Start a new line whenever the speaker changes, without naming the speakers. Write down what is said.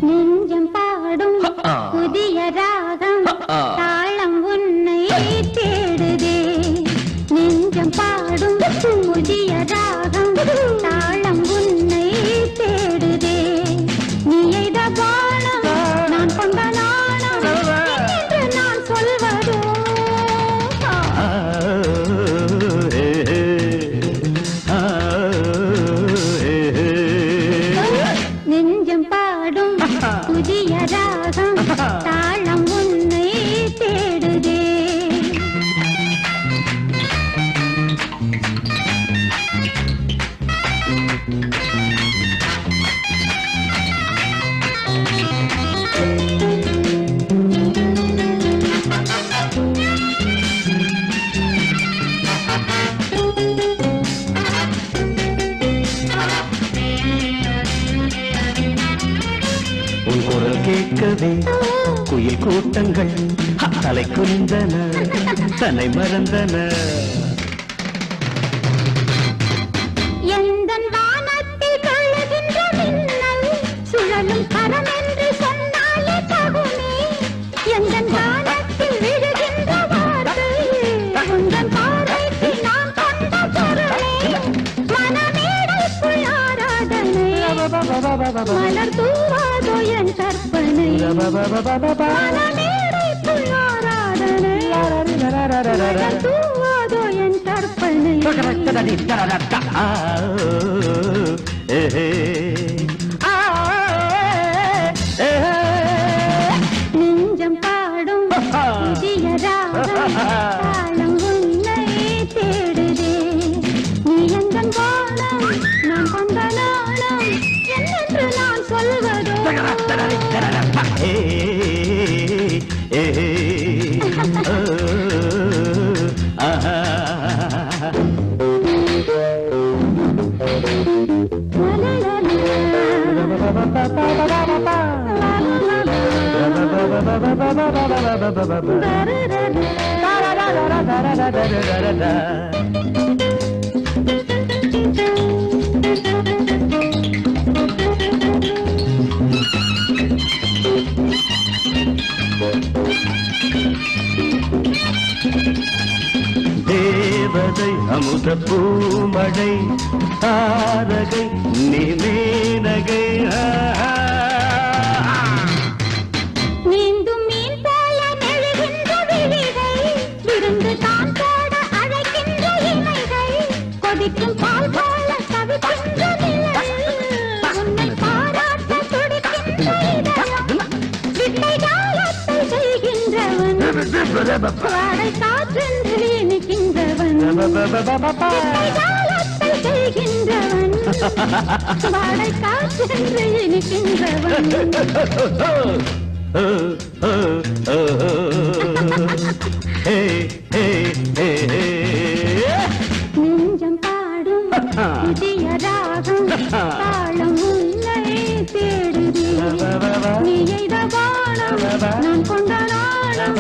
நெஞ்சம் பாடும் புதிய ராகம் தாளம் உன்னை தேடுதே நெஞ்சம் பாடும் புதிய ராகம் தாளம் உன்னை தேடுதே நீ எய்த பானம் நான் கொண்ட நாணம் என்று நான் சொல்வதோ நெஞ்சம் பாடும் புதிய ராகம் தாளம் உன்னை தேடுதே
உன் குரல் கேட்கவே குயில் கூட்டங்கள் தலை குனிந்தன தன்னை மறந்தன
எந்தன் வானத்தில் கழுகின்ற மின்னல் சுழலும் கரம் என்று சொன்னாலே தகுமே எந்தன் வானத்தில் விழுகின்ற வார்த்தை உந்தன் பார்வைக்கு நான் கொண்ட பொருளே மனமேடைக்குள் ஆராதனை மலர் தூவாதோ என் கற்பனை மனமேடைக்குள் ஆராதனை மலர் தூவாதோ என் கற்பனை நெஞ்சம் பாடும் புதிய ராகம் தாளம் உன்னை தேடுதே நீ எந்தன் வானம் நான் கொண்ட நாணம் என்னென்று நான் சொல்வதோ
தேவதை அமுத பூமழை தாரகை நீ மேனகை
நீந்தும் மீன் போல நெழுகின்ற விழிகள் விருந்து தான் போட அழைக்கின்ற இமைகள் கொதிக்கும் பால் போல தவிக்கின்ற நிலை உன்னை பாராட்ட துடிக்கின்ற இதயம் விட்டை ஜாலத்தை செய்கின்றவன் வாடை காற்றென்று இனிக்கின்றவன் விட்டை ஜாலத்தை செய்கின்றவன் வாடை காற்றென்று இனிக்கின்றவன் நெஞ்சம் பாடும் புதிய ராகம் தாளம் உன்னை தேடுதே நீ எய்த வானம் நான் கொண்ட நாணம்